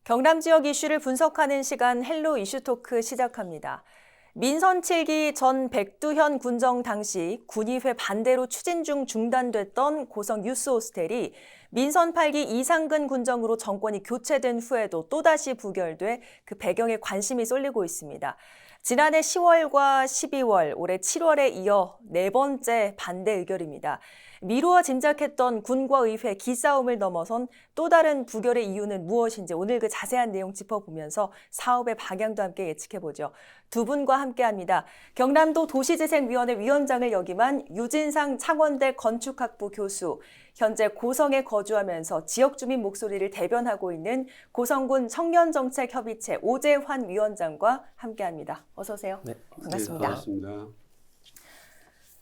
경남 지역 이슈를 분석하는 시간 헬로 이슈토크 시작합니다. 민선 7기 전 백두현 군정 당시 군의회 반대로 추진 중 중단됐던 고성 유스호스텔이 민선 8기 이상근 군정으로 정권이 교체된 후에도 또다시 부결돼 그 배경에 관심이 쏠리고 있습니다. 지난해 10월과 12월, 올해 7월에 이어 네 번째 반대 의결입니다. 미루어 짐작했던 군과 의회 기싸움을 넘어선 또 다른 부결의 이유는 무엇인지 오늘 그 자세한 내용 짚어보면서 사업의 방향도 함께 예측해보죠. 두 분과 함께합니다. 경남도 도시재생위원회 위원장을 역임한 유진상 창원대 건축학부 교수, 현재 고성에 거주하면서 지역 주민 목소리를 대변하고 있는 고성군 청년정책협의체 오재환 위원장과 함께합니다. 어서 오세요. 네, 반갑습니다. 네, 반갑습니다.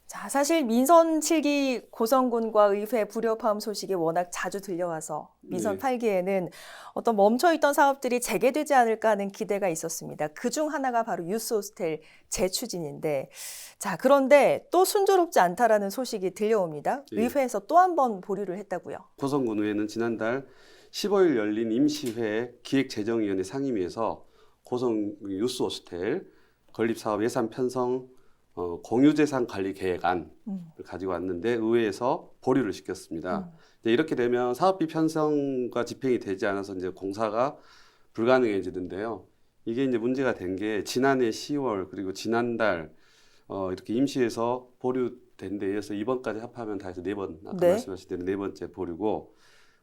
자, 사실 민선 7기 고성군과 의회 불협화음 소식이 워낙 자주 들려와서 민선 8기에는 어떤 멈춰있던 사업들이 재개되지 않을까 하는 기대가 있었습니다. 그중 하나가 바로 유스호스텔 재추진인데, 자, 그런데 또 순조롭지 않다라는 소식이 들려옵니다. 의회에서 또 한 번 보류를 했다고요. 고성군의회는 지난달 15일 열린 임시회 기획재정위원회 상임위에서 고성 유스호스텔 건립사업 예산 편성 공유재산 관리 계획안을 가지고 왔는데 의회에서 보류를 시켰습니다. 이제 이렇게 되면 사업비 편성과 집행이 되지 않아서 이제 공사가 불가능해지는데요. 이게 이제 문제가 된 게 지난해 10월 그리고 지난달 이렇게 임시에서 보류된 데 이어서 이번까지 합하면 다 해서 네 번, 아까 말씀하신 대로 네 번째 보류고,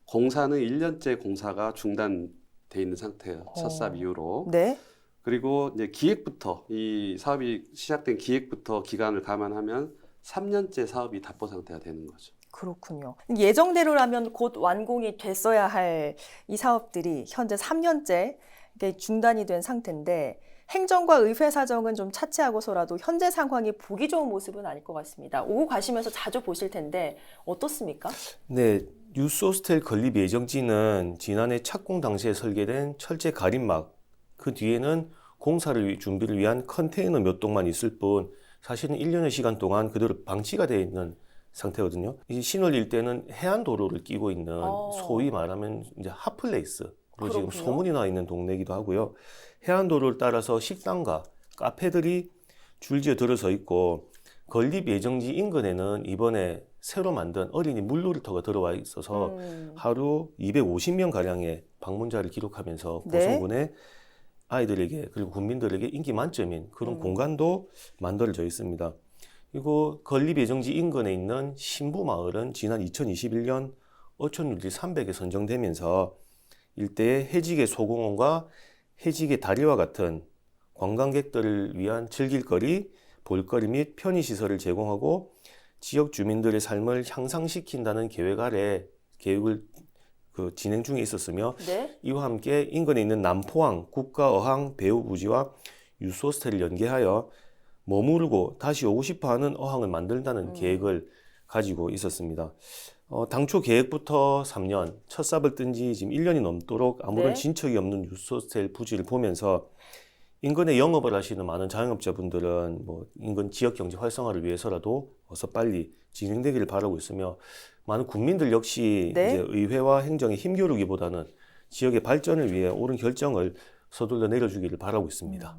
공사는 1년째 공사가 중단돼 있는 상태예요. 첫 사업 이후로. 네. 그리고 이제 기획부터, 이 사업이 시작된 기획부터 기간을 감안하면 3년째 사업이 답보 상태가 되는 거죠. 그렇군요. 예정대로라면 곧 완공이 됐어야 할 이 사업들이 현재 3년째 중단이 된 상태인데, 행정과 의회 사정은 좀 차치하고서라도 현재 상황이 보기 좋은 모습은 아닐 것 같습니다. 오고 가시면서 자주 보실 텐데 어떻습니까? 네, 유스호스텔 건립 예정지는 지난해 착공 당시에 설계된 철제 가림막, 그 뒤에는 공사를 준비를 위한 컨테이너 몇 동만 있을 뿐 사실은 1년의 시간 동안 그대로 방치가 되어 있는 상태거든요. 이 신월 일대는 해안도로를 끼고 있는 소위 말하면 이제 핫플레이스로 지금 소문이 나 있는 동네이기도 하고요. 해안도로를 따라서 식당과 카페들이 줄지어 들어서 있고, 건립 예정지 인근에는 이번에 새로 만든 어린이 물놀이터가 들어와 있어서 하루 250명 가량의 방문자를 기록하면서 고성군의 아이들에게 그리고 국민들에게 인기 만점인 그런 공간도 만들어져 있습니다. 그리고 건립 예정지 인근에 있는 신부마을은 지난 2021년 어촌률지 300에 선정되면서 일대의 해지개 소공원과 해지개 다리와 같은 관광객들을 위한 즐길거리, 볼거리 및 편의시설을 제공하고 지역 주민들의 삶을 향상시킨다는 계획 아래 계획을 진행 중에 있었으며, 이와 함께 인근에 있는 남포항 국가어항 배후부지와 유스호스텔을 연계하여 머무르고 다시 오고 싶어하는 어항을 만든다는 계획을 가지고 있었습니다. 당초 계획부터 3년, 첫 삽을 뜬 지 지금 1년이 넘도록 아무런 진척이 없는 유스호스텔 부지를 보면서 인근에 영업을 하시는 많은 자영업자분들은 인근 지역 경제 활성화를 위해서라도 어서 빨리 진행되기를 바라고 있으며, 많은 국민들 역시 이제 의회와 행정의 힘겨루기보다는 지역의 발전을 위해 옳은 결정을 서둘러 내려주기를 바라고 있습니다.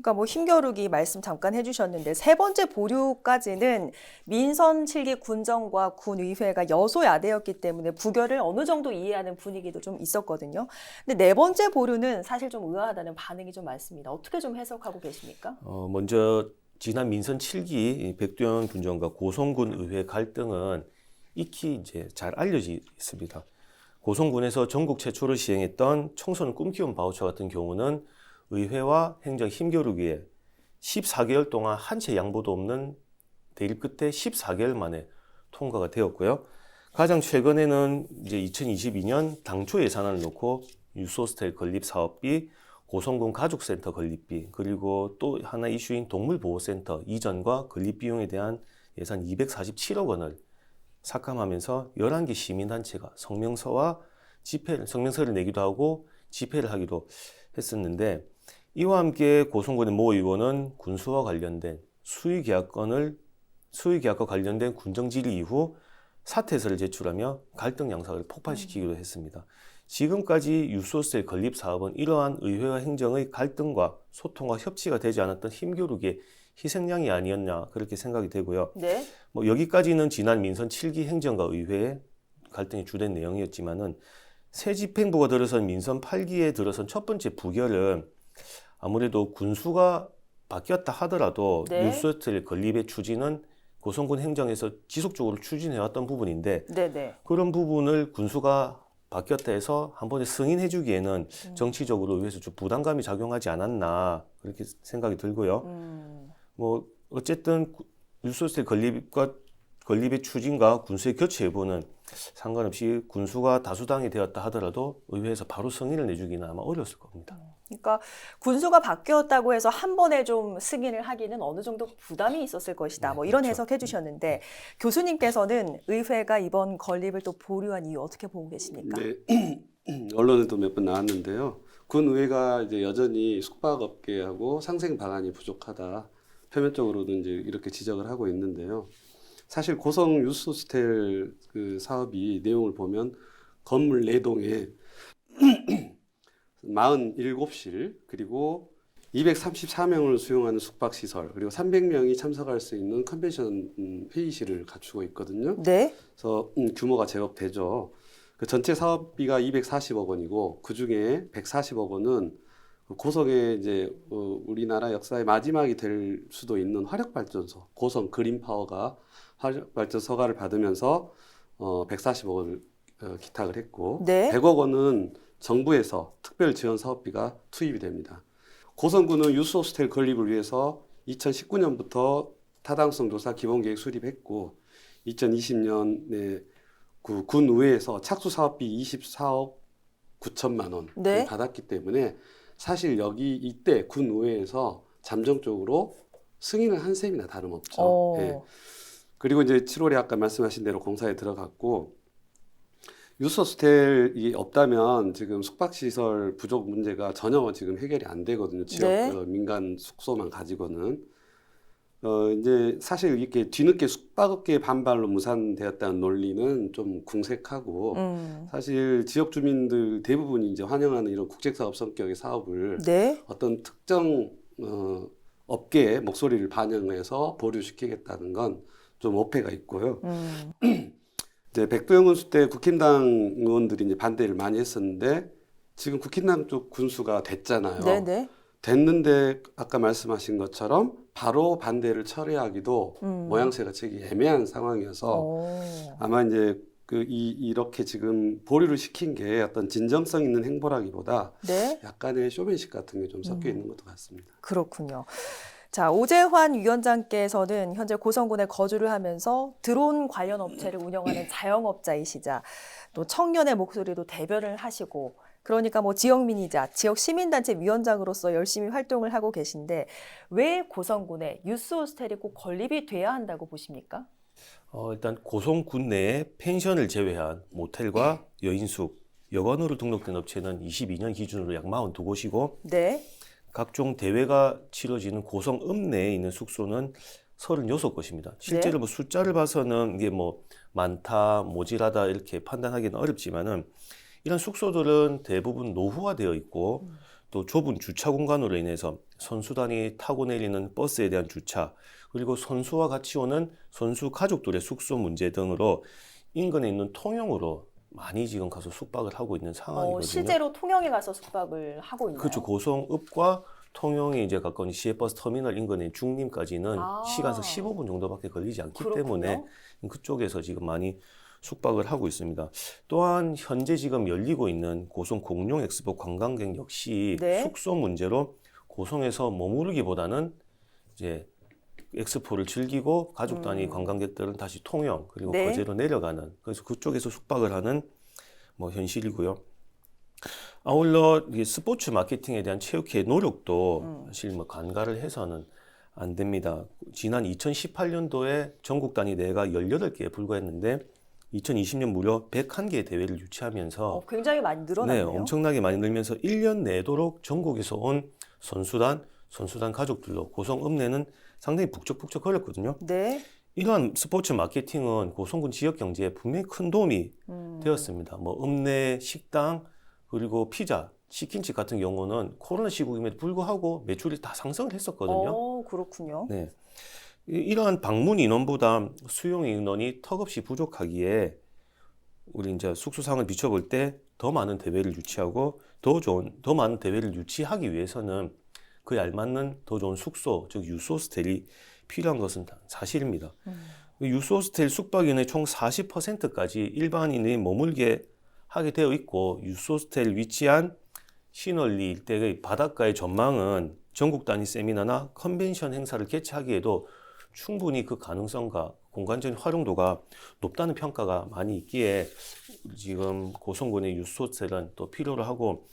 그러니까 힘겨루기 말씀 잠깐 해주셨는데, 세 번째 보류까지는 민선 7기 군정과 군의회가 여소야대였기 때문에 부결을 어느 정도 이해하는 분위기도 좀 있었거든요. 근데 네 번째 보류는 사실 좀 의아하다는 반응이 좀 많습니다. 어떻게 좀 해석하고 계십니까? 먼저 지난 민선 7기 백두현 군정과 고성군 의회 갈등은 익히 이제 잘 알려져 있습니다. 고성군에서 전국 최초로 시행했던 청소년 꿈키움 바우처 같은 경우는 의회와 행정 힘겨루기에 14개월 동안 한 채 양보도 없는 대립 끝에 14개월 만에 통과가 되었고요. 가장 최근에는 이제 2022년 당초 예산안을 놓고 유스호스텔 건립 사업비, 고성군 가족센터 건립비, 그리고 또 하나 이슈인 동물보호센터 이전과 건립 비용에 대한 예산 247억 원을 삭감하면서 11개 시민단체가 성명서를 내기도 하고 집회를 하기도 했었는데, 이와 함께 고성군의 모 의원은 군수와 관련된 수의계약과 관련된 군정질의 이후 사퇴서를 제출하며 갈등 양상을 폭발시키기도 했습니다. 지금까지 유스호스텔 건립 사업은 이러한 의회와 행정의 갈등과 소통과 협치가 되지 않았던 힘겨루기의 희생양이 아니었냐 그렇게 생각이 되고요. 네. 뭐 여기까지는 지난 민선 7기 행정과 의회의 갈등이 주된 내용이었지만은 새 집행부가 들어선 민선 8기에 들어선 첫 번째 부결은 아무래도 군수가 바뀌었다 하더라도 네. 유스호스텔 건립의 추진은 고성군 행정에서 지속적으로 추진해왔던 부분인데 네네. 그런 부분을 군수가 바뀌었다 해서 한 번에 승인해주기에는 정치적으로 의회에서 좀 부담감이 작용하지 않았나 그렇게 생각이 들고요. 뭐 어쨌든 유스호스텔 건립의 추진과 군수의 교체 여부는 상관없이 군수가 다수당이 되었다 하더라도 의회에서 바로 승인을 내주기는 아마 어려웠을 겁니다. 그러니까 군수가 바뀌었다고 해서 한 번에 좀 승인을 하기는 어느 정도 부담이 있었을 것이다. 네, 뭐 이런 그렇죠. 해석해 주셨는데 교수님께서는 의회가 이번 건립을 또 보류한 이유 어떻게 보고 계십니까? 네. 언론에도 몇 번 나왔는데요. 군 의회가 이제 여전히 숙박업계하고 상생 방안이 부족하다. 표면적으로는 이제 이렇게 지적을 하고 있는데요. 사실 고성 유스호스텔 그 사업이 내용을 보면 건물 4동에 47실 그리고 234명을 수용하는 숙박시설 그리고 300명이 참석할 수 있는 컨벤션 회의실을 갖추고 있거든요. 네. 그래서 규모가 제법 되죠. 그 전체 사업비가 240억 원이고 그 중에 140억 원은 고성의 이제 우리나라 역사의 마지막이 될 수도 있는 화력발전소 고성 그린파워가 화력발전소 허가를 받으면서 140억 원을 기탁을 했고 네. 100억 원은 정부에서 특별 지원 사업비가 투입이 됩니다. 고성군은 유스호스텔 건립을 위해서 2019년부터 타당성 조사 기본계획 수립했고 2020년에 그 군의회에서 착수 사업비 24억 9천만 원을 네. 받았기 때문에 사실 이때 군의회에서 잠정적으로 승인을 한 셈이나 다름없죠. 예. 그리고 이제 7월에 아까 말씀하신 대로 공사에 들어갔고 유스호스텔이 없다면 지금 숙박시설 부족 문제가 전혀 지금 해결이 안 되거든요. 지역 네. 민간 숙소만 가지고는. 이제 사실 이렇게 뒤늦게 숙박업계의 반발로 무산되었다는 논리는 좀 궁색하고 사실 지역 주민들 대부분이 이제 환영하는 이런 국제사업 성격의 사업을 네. 어떤 특정 업계의 목소리를 반영해서 보류시키겠다는 건 좀 오해가 있고요. 이제 백두영 군수 때 국힘당 의원들이 이제 반대를 많이 했었는데 지금 국힘당 쪽 군수가 됐잖아요. 네네. 됐는데 아까 말씀하신 것처럼 바로 반대를 철회하기도 모양새가 되게 애매한 상황이어서 아마 이제 이렇게 지금 보류를 시킨 게 어떤 진정성 있는 행보라기보다 네. 약간의 쇼맨십 같은 게 좀 섞여 있는 것도 같습니다. 그렇군요. 자, 오재환 위원장께서는 현재 고성군에 거주를 하면서 드론 관련 업체를 운영하는 자영업자이시자 또 청년의 목소리도 대변을 하시고 그러니까 뭐 지역민이자 지역 시민단체 위원장으로서 열심히 활동을 하고 계신데 왜 고성군에 유스호스텔이 꼭 건립이 돼야 한다고 보십니까? 일단 고성군 내에 펜션을 제외한 모텔과 여인숙, 여관으로 등록된 업체는 22년 기준으로 약 42곳이고 네. 각종 대회가 치러지는 고성읍 내에 있는 숙소는 36곳입니다. 실제로 뭐 숫자를 봐서는 이게 뭐 많다, 모자라다 이렇게 판단하기는 어렵지만은 이런 숙소들은 대부분 노후화되어 있고 또 좁은 주차 공간으로 인해서 선수단이 타고 내리는 버스에 대한 주차 그리고 선수와 같이 오는 선수 가족들의 숙소 문제 등으로 인근에 있는 통영으로 많이 지금 가서 숙박을 하고 있는 상황이거든요. 실제로 통영에 가서 숙박을 하고 있나요? 그렇죠. 고성읍과 통영이 이제 가까운 시외버스 터미널 인근의 중림까지는 시간상 15분 정도밖에 걸리지 않기 그렇군요. 때문에 그쪽에서 지금 많이 숙박을 하고 있습니다. 또한 현재 지금 열리고 있는 고성 공룡 엑스포 관광객 역시 네. 숙소 문제로 고성에서 머무르기보다는 이제 엑스포를 즐기고 가족 단위 관광객들은 다시 통영 그리고 네. 거제로 내려가는 그래서 그쪽에서 숙박을 하는 뭐 현실이고요. 아울러 이게 스포츠 마케팅에 대한 체육회의 노력도 사실 뭐 간과를 해서는 안 됩니다. 지난 2018년도에 전국 단위 대회가 18개에 불과했는데 2020년 무려 101개의 대회를 유치하면서 굉장히 많이 늘어났네요. 네, 엄청나게 많이 늘면서 1년 내도록 전국에서 온 선수단 가족들로 고성읍 내는 상당히 북적북적 거렸거든요. 네. 이러한 스포츠 마케팅은 고성군 지역 경제에 분명히 큰 도움이 되었습니다. 뭐 읍내 식당, 그리고 피자, 치킨집 같은 경우는 코로나 시국임에도 불구하고 매출이 다 상승을 했었거든요. 그렇군요. 네. 이러한 방문 인원보다 수용 인원이 턱없이 부족하기에 우리 이제 숙소상을 비춰볼 때 더 많은 대회를 유치하고 더 많은 대회를 유치하기 위해서는 그에 알맞는 더 좋은 숙소, 즉 유스 호스텔이 필요한 것은 사실입니다. 유스 호스텔 숙박인의 총 40%까지 일반인이 머물게 하게 되어 있고 유스 호스텔 위치한 신월리 일대의 바닷가의 전망은 전국 단위 세미나나 컨벤션 행사를 개최하기에도 충분히 그 가능성과 공간적인 활용도가 높다는 평가가 많이 있기에 지금 고성군의 유스 호스텔은 또 필요로 하고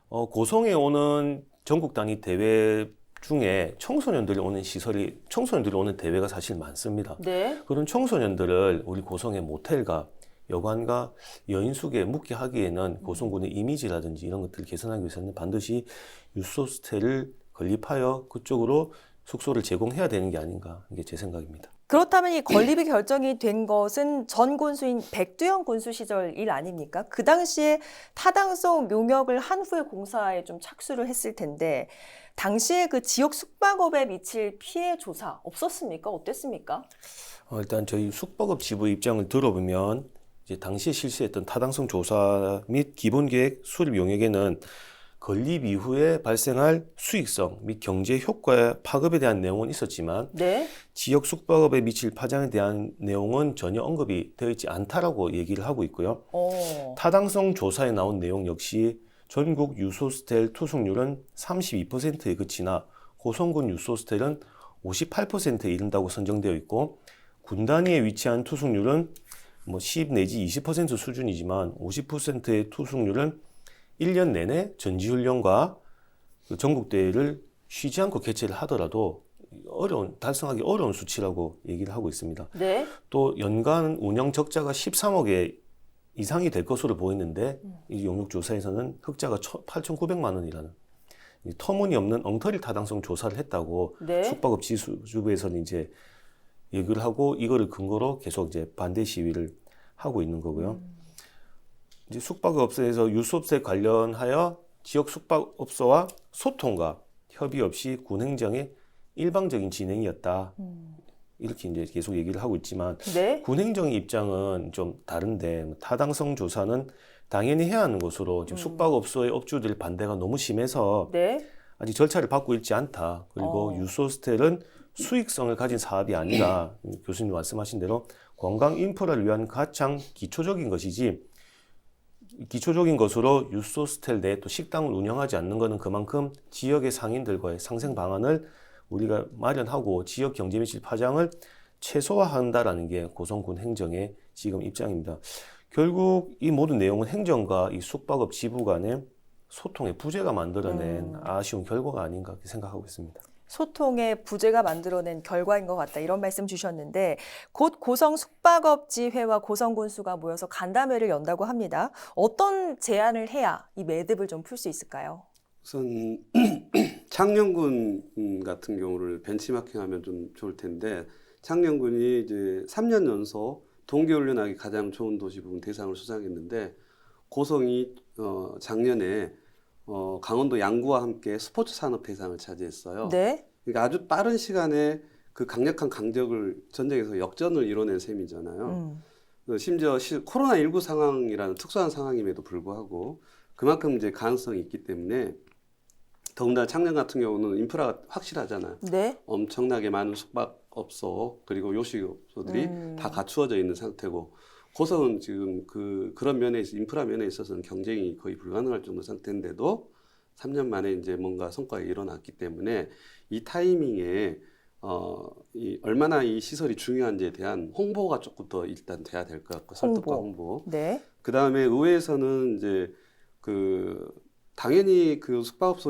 고성에 오는 전국 단위 대회 중에 청소년들이 오는 대회가 사실 많습니다. 네. 그런 청소년들을 우리 고성의 모텔과 여관과 여인숙에 묵게 하기에는 고성군의 이미지라든지 이런 것들을 개선하기 위해서는 반드시 유스 호스텔을 건립하여 그쪽으로 숙소를 제공해야 되는 게 아닌가, 이게 제 생각입니다. 그렇다면 이 건립이 결정이 된 것은 전 군수인 백두현 군수 시절 일 아닙니까? 그 당시에 타당성 용역을 한 후에 공사에 좀 착수를 했을 텐데 당시에 그 지역 숙박업에 미칠 피해 조사 없었습니까? 어땠습니까? 일단 저희 숙박업 지부 입장을 들어보면 이제 당시에 실시했던 타당성 조사 및 기본계획 수립 용역에는 건립 이후에 발생할 수익성 및 경제 효과의 파급에 대한 내용은 있었지만 네. 지역 숙박업에 미칠 파장에 대한 내용은 전혀 언급이 되어 있지 않다라고 얘기를 하고 있고요. 타당성 조사에 나온 내용 역시 전국 유스호스텔 투숙률은 32%에 그치나 고성군 유스호스텔은 58%에 이른다고 선정되어 있고 군 단위에 위치한 투숙률은 10 내지 20% 수준이지만 50%의 투숙률은 1년 내내 전지훈련과 그 전국대회를 쉬지 않고 개최를 하더라도 달성하기 어려운 수치라고 얘기를 하고 있습니다. 네. 또 연간 운영 적자가 13억에 이상이 될 것으로 보이는데 이 용역조사에서는 흑자가 8,900만 원이라는 터무니없는 엉터리 타당성 조사를 했다고 네. 숙박업 지수부에서는 이제 얘기를 하고 이거를 근거로 계속 이제 반대 시위를 하고 있는 거고요. 이제 숙박업소에서 유스호스텔 관련하여 지역 숙박업소와 소통과 협의 없이 군 행정의 일방적인 진행이었다. 이렇게 이제 계속 얘기를 하고 있지만 네. 군 행정의 입장은 좀 다른데 타당성 조사는 당연히 해야 하는 것으로 지금 숙박업소의 업주들 반대가 너무 심해서 네. 아직 절차를 밟고 있지 않다. 그리고 유스호스텔은 수익성을 가진 사업이 아니라 교수님 말씀하신 대로 관광 인프라를 위한 가장 기초적인 것이지 기초적인 것으로 유스호스텔 내 또 식당을 운영하지 않는 것은 그만큼 지역의 상인들과의 상생 방안을 우리가 마련하고 지역 경제 미칠 파장을 최소화한다라는 게 고성군 행정의 지금 입장입니다. 결국 이 모든 내용은 행정과 이 숙박업 지부 간의 소통의 부재가 만들어낸 아쉬운 결과가 아닌가 그렇게 생각하고 있습니다. 소통의 부재가 만들어낸 결과인 것 같다. 이런 말씀 주셨는데 곧 고성 숙박업지회와 고성군수가 모여서 간담회를 연다고 합니다. 어떤 제안을 해야 이 매듭을 좀 풀 수 있을까요? 우선 창녕군 같은 경우를 벤치마킹하면 좀 좋을 텐데 창녕군이 이제 3년 연속 동계훈련하기 가장 좋은 도시 부분 대상을 수상했는데 고성이 작년에 강원도 양구와 함께 스포츠 산업 대상을 차지했어요. 네. 그러니까 아주 빠른 시간에 그 강력한 강적을 전쟁에서 역전을 이뤄낸 셈이잖아요. 심지어 코로나19 상황이라는 특수한 상황임에도 불구하고 그만큼 이제 가능성이 있기 때문에 더군다나 창녕 같은 경우는 인프라가 확실하잖아요. 네. 엄청나게 많은 숙박업소 그리고 요식업소들이 다 갖추어져 있는 상태고 고성은 지금 그런 면에 있어 인프라 면에 있어서는 경쟁이 거의 불가능할 정도 상태인데도 3년 만에 이제 뭔가 성과가 일어났기 때문에 이 타이밍에 얼마나 이 시설이 중요한지에 대한 홍보가 조금 더 일단 돼야 될 것 같고 설득과 홍보. 네. 그 다음에 의회에서는 이제 당연히 그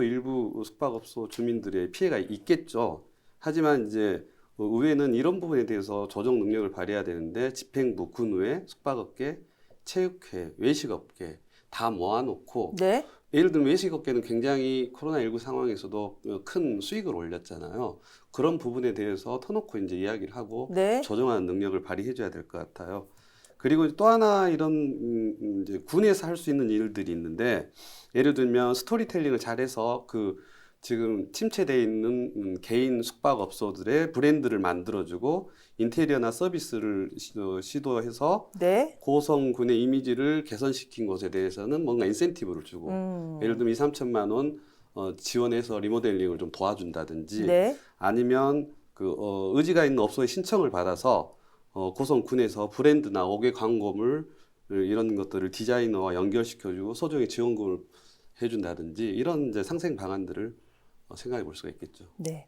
일부 숙박업소 주민들의 피해가 있겠죠. 하지만 이제 의회는 이런 부분에 대해서 조정 능력을 발휘해야 되는데 집행부, 군의회, 숙박업계, 체육회, 외식업계 다 모아놓고 네. 예를 들면 외식업계는 굉장히 코로나19 상황에서도 큰 수익을 올렸잖아요. 그런 부분에 대해서 터놓고 이제 이야기를 하고 네. 조정하는 능력을 발휘해줘야 될 것 같아요. 그리고 또 하나 이런 이제 군에서 할 수 있는 일들이 있는데 예를 들면 스토리텔링을 잘해서 그 지금 침체되어 있는 개인 숙박업소들의 브랜드를 만들어주고 인테리어나 서비스를 시도해서 네. 고성군의 이미지를 개선시킨 것에 대해서는 뭔가 인센티브를 주고 예를 들면 2, 3천만 원 지원해서 리모델링을 좀 도와준다든지 네. 아니면 의지가 있는 업소의 신청을 받아서 고성군에서 브랜드나 옥외 광고물 이런 것들을 디자이너와 연결시켜주고 소정의 지원금을 해준다든지 이런 이제 상생 방안들을 생각해 볼 수가 있겠죠. 네.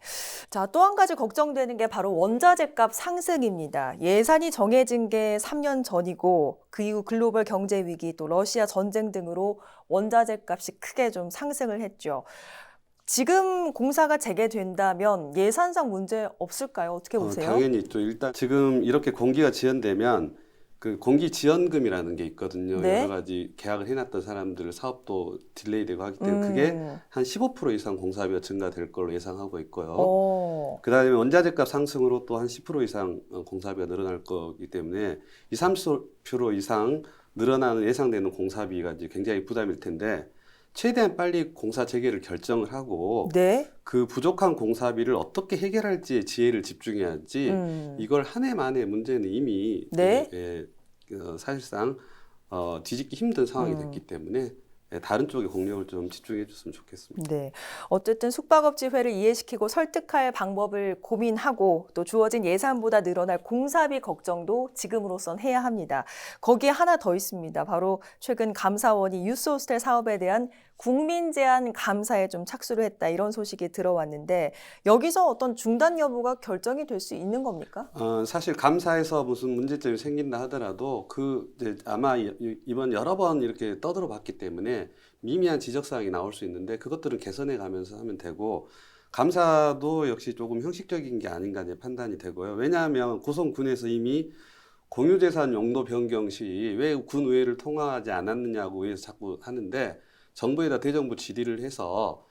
자, 또 한 가지 걱정되는 게 바로 원자재 값 상승입니다. 예산이 정해진 게 3년 전이고 그 이후 글로벌 경제 위기 또 러시아 전쟁 등으로 원자재 값이 크게 좀 상승을 했죠. 지금 공사가 재개된다면 예산상 문제 없을까요? 어떻게 보세요? 당연히 있죠. 일단 지금 이렇게 공기가 지연되면 그 공기 지연금이라는 게 있거든요. 네. 여러 가지 계약을 해놨던 사람들 사업도 딜레이되고 하기 때문에 그게 한 15% 이상 공사비가 증가될 걸로 예상하고 있고요. 그다음에 원자재값 상승으로 또 한 10% 이상 공사비가 늘어날 거기 때문에 20, 30% 이상 늘어나는 예상되는 공사비가 이제 굉장히 부담일 텐데 최대한 빨리 공사 재개를 결정을 하고 네. 그 부족한 공사비를 어떻게 해결할지에 지혜를 집중해야지 이걸 한 해 만에 문제는 이미 네. 사실상 뒤집기 힘든 상황이 됐기 때문에 다른 쪽에 공력을 좀 집중해 줬으면 좋겠습니다. 네. 어쨌든 숙박업지회를 이해시키고 설득할 방법을 고민하고 또 주어진 예산보다 늘어날 공사비 걱정도 지금으로선 해야 합니다. 거기에 하나 더 있습니다. 바로 최근 감사원이 유스호스텔 사업에 대한 국민 제한 감사에 좀 착수를 했다 이런 소식이 들어왔는데 여기서 어떤 중단 여부가 결정이 될 수 있는 겁니까? 사실 감사에서 무슨 문제점이 생긴다 하더라도 이제 아마 이번 여러 번 이렇게 떠들어 봤기 때문에 미미한 지적사항이 나올 수 있는데 그것들은 개선해 가면서 하면 되고 감사도 역시 조금 형식적인 게 아닌가 이제 판단이 되고요. 왜냐하면 고성군에서 이미 공유재산 용도 변경 시 왜 군의회를 통과하지 않았느냐고 의해서 자꾸 하는데 정부에다 대정부 질의를 해서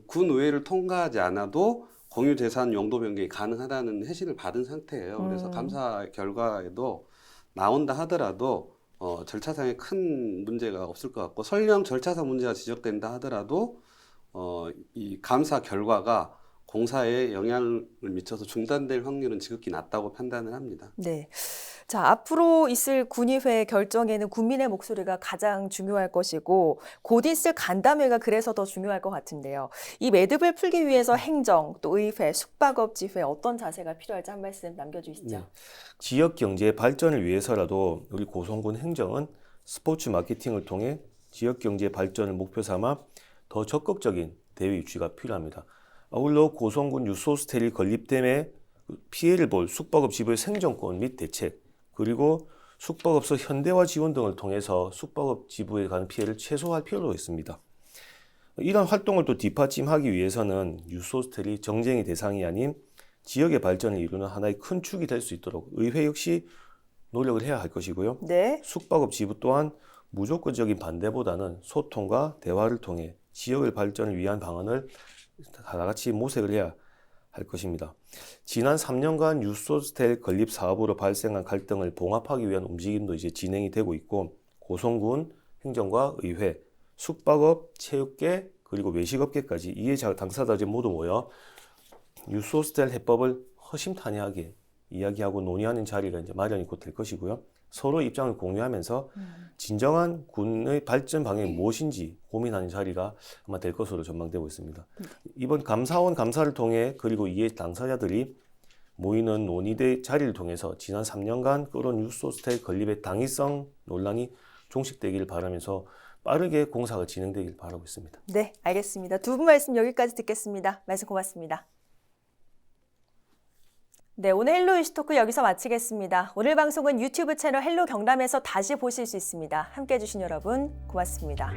군의회를 통과하지 않아도 공유재산 용도 변경이 가능하다는 해신을 받은 상태예요. 그래서 감사 결과에도 나온다 하더라도 절차상에 큰 문제가 없을 것 같고 설령 절차상 문제가 지적된다 하더라도 이 감사 결과가 공사에 영향을 미쳐서 중단될 확률은 지극히 낮다고 판단을 합니다. 네. 자, 앞으로 있을 군의회 결정에는 국민의 목소리가 가장 중요할 것이고 곧 있을 간담회가 그래서 더 중요할 것 같은데요. 이 매듭을 풀기 위해서 행정, 또 의회, 숙박업지회 어떤 자세가 필요할지 한 말씀 남겨주시죠. 네. 지역 경제 발전을 위해서라도 우리 고성군 행정은 스포츠 마케팅을 통해 지역 경제 발전을 목표 삼아 더 적극적인 대외 유치가 필요합니다. 아울러 고성군 유스호스텔이 건립됨에 피해를 볼 숙박업 지부의 생존권 및 대책, 그리고 숙박업소 현대화 지원 등을 통해서 숙박업 지부에 가는 피해를 최소화할 필요가 있습니다. 이런 활동을 또 뒷받침하기 위해서는 유스호스텔이 정쟁의 대상이 아닌 지역의 발전을 이루는 하나의 큰 축이 될 수 있도록 의회 역시 노력을 해야 할 것이고요. 네. 숙박업 지부 또한 무조건적인 반대보다는 소통과 대화를 통해 지역의 발전을 위한 방안을 하나같이 모색을 해야 할 것입니다. 지난 3년간 유스호스텔 건립 사업으로 발생한 갈등을 봉합하기 위한 움직임도 이제 진행이 되고 있고 고성군 행정과 의회, 숙박업, 체육계 그리고 외식업계까지 이해 당사자들 모두 모여 유스호스텔 해법을 허심탄회하게 이야기하고 논의하는 자리가 이제 마련이 곧 될 것이고요. 서로 입장을 공유하면서 진정한 군의 발전 방향이 무엇인지 고민하는 자리가 아마 될 것으로 전망되고 있습니다. 이번 감사원 감사를 통해 그리고 이해 당사자들이 모이는 논의대 자리를 통해서 지난 3년간 끌어온 유스호스텔 건립의 당위성 논란이 종식되기를 바라면서 빠르게 공사가 진행되길 바라고 있습니다. 네, 알겠습니다. 두 분 말씀 여기까지 듣겠습니다. 말씀 고맙습니다. 네, 오늘 헬로 이슈토크 여기서 마치겠습니다. 오늘 방송은 유튜브 채널 헬로 경남에서 다시 보실 수 있습니다. 함께해 주신 여러분 고맙습니다.